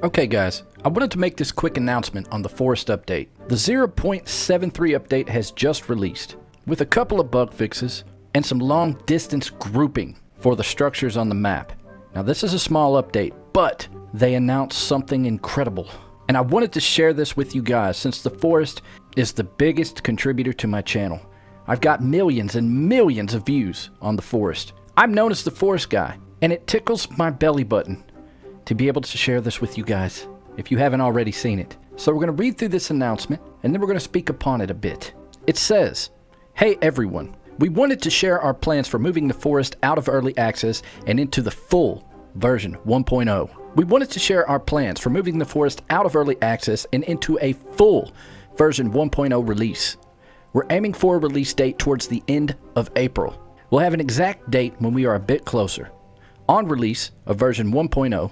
Okay guys, I wanted to make this quick announcement on the Forest update. The 0.73 update has just released, with a couple of bug fixes and some long distance grouping for the structures on the map. Now this is a small update, but they announced something incredible. And I wanted to share this with you guys since the Forest is the biggest contributor to my channel. I've got millions and millions of views on the Forest. I'm known as the Forest guy, and it tickles my belly button to be able to share this with you guys, if you haven't already seen it. So we're going to read through this announcement, and then we're going to speak upon it a bit. It says, "Hey everyone, we wanted to share our plans for moving the Forest out of early access and into the full version 1.0. We wanted to share our plans for moving the Forest out of early access and into a full version 1.0 release. We're aiming for a release date towards the end of April. We'll have an exact date when we are a bit closer. On release of version 1.0,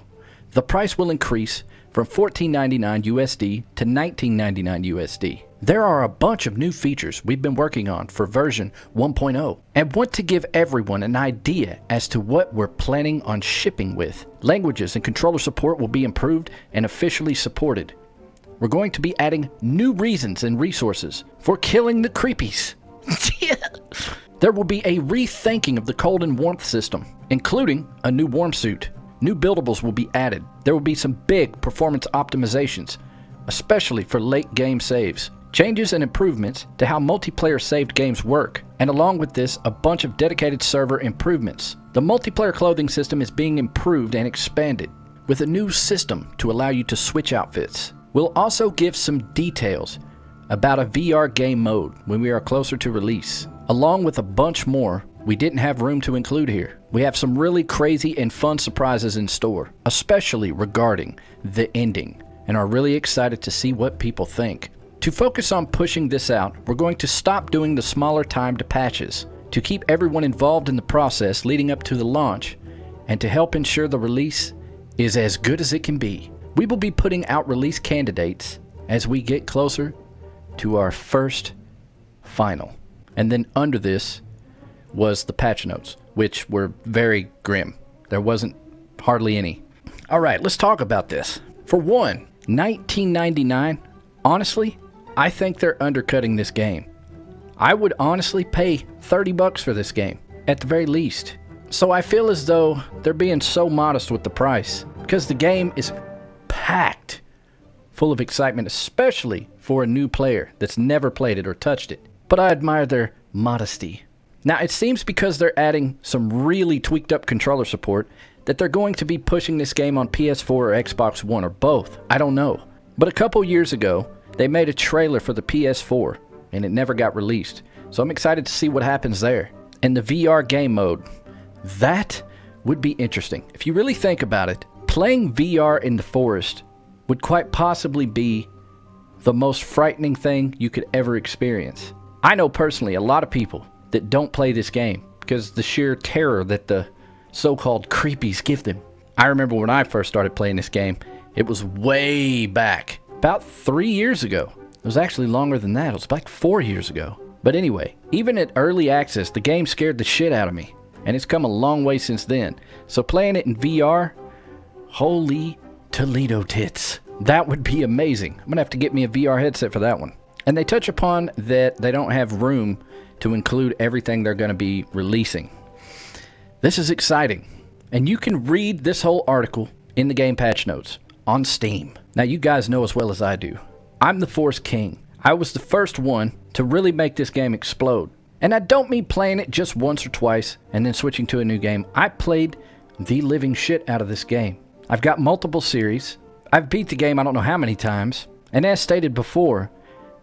the price will increase from $14.99 USD to $19.99 USD. There are a bunch of new features we've been working on for version 1.0 and want to give everyone an idea as to what we're planning on shipping with. Languages and controller support will be improved and officially supported. We're going to be adding new reasons and resources for killing the creepies. There will be a rethinking of the cold and warmth system, including a new warm suit. New buildables will be added. There will be some big performance optimizations, especially for late game saves. Changes and improvements to how multiplayer saved games work, and along with this, a bunch of dedicated server improvements. The multiplayer clothing system is being improved and expanded, with a new system to allow you to switch outfits. We'll also give some details about a VR game mode when we are closer to release, along with a bunch more we didn't have room to include here. We have some really crazy and fun surprises in store, especially regarding the ending, and are really excited to see what people think. To focus on pushing this out, we're going to stop doing the smaller timed patches to keep everyone involved in the process leading up to the launch, and to help ensure the release is as good as it can be. We will be putting out release candidates as we get closer to our first final. And then under this was the patch notes, which were very grim. There wasn't hardly any. All right, let's talk about this. For one, $19.99, honestly, I think they're undercutting this game. I would honestly pay $30 for this game, at the very least. So I feel as though they're being so modest with the price, because the game is packed full of excitement, especially for a new player that's never played it or touched it. But I admire their modesty. Now, it seems because they're adding some really tweaked up controller support that they're going to be pushing this game on PS4 or Xbox One or both. I don't know. But a couple years ago, they made a trailer for the PS4 and it never got released. So I'm excited to see what happens there. And the VR game mode, that would be interesting. If you really think about it, playing VR in the Forest would quite possibly be the most frightening thing you could ever experience. I know personally a lot of people that don't play this game because the sheer terror that the so-called creepies give them. I remember when I first started playing this game, it was way back, about 3 years ago. It was actually longer than that. It was like 4 years ago. But anyway, even at early access, the game scared the shit out of me, and it's come a long way since then. So playing it in VR, holy Toledo tits. That would be amazing. I'm gonna have to get me a VR headset for that one. And they touch upon that they don't have room to include everything they're going to be releasing. This is exciting. And you can read this whole article in the game patch notes on Steam. Now you guys know as well as I do, I'm the Forest King. I was the first one to really make this game explode. And I don't mean playing it just once or twice and then switching to a new game. I played the living shit out of this game. I've got multiple series. I've beat the game I don't know how many times. And as stated before,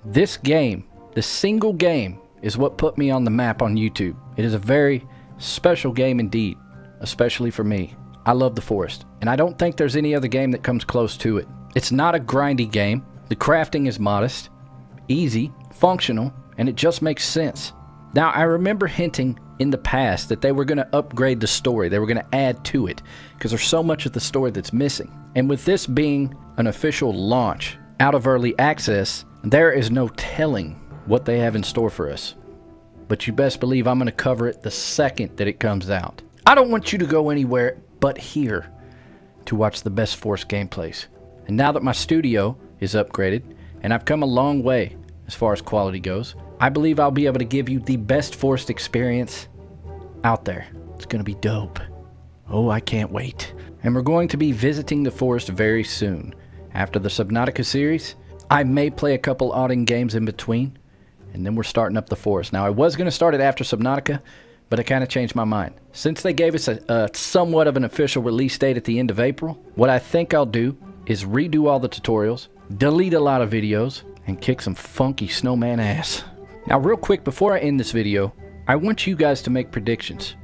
this game, the single game, is what put me on the map on YouTube. It is a very special game indeed, especially for me. I love the Forest, and I don't think there's any other game that comes close to it. It's not a grindy game. The crafting is modest, easy, functional, and it just makes sense. Now, I remember hinting in the past that they were going to upgrade the story. They were going to add to it, because there's so much of the story that's missing. And with this being an official launch out of early access, there is no telling what they have in store for us. But you best believe I'm going to cover it the second that it comes out. I don't want you to go anywhere but here to watch the best Forest gameplays. And now that my studio is upgraded, and I've come a long way as far as quality goes, I believe I'll be able to give you the best forest experience out there. It's going to be dope. Oh, I can't wait. And we're going to be visiting the forest very soon. After the Subnautica series, I may play a couple outing games in between, and then we're starting up the forest. Now, I was going to start it after Subnautica, but I kind of changed my mind. Since they gave us a somewhat of an official release date at the end of April, what I think I'll do is redo all the tutorials, delete a lot of videos, and kick some funky snowman ass. Now, real quick, before I end this video, I want you guys to make predictions.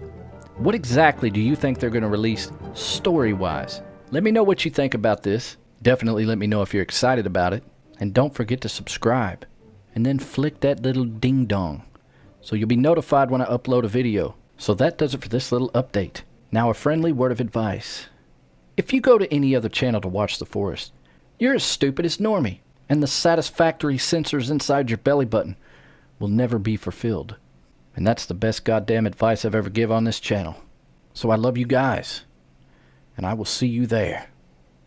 What exactly do you think they're going to release story-wise? Let me know what you think about this. Definitely let me know if you're excited about it. And don't forget to subscribe. And then flick that little ding-dong, so you'll be notified when I upload a video. So that does it for this little update. Now, a friendly word of advice. If you go to any other channel to watch the forest, you're as stupid as Normie, and the satisfactory sensors inside your belly button will never be fulfilled. And that's the best goddamn advice I've ever give on this channel. So I love you guys, and I will see you there.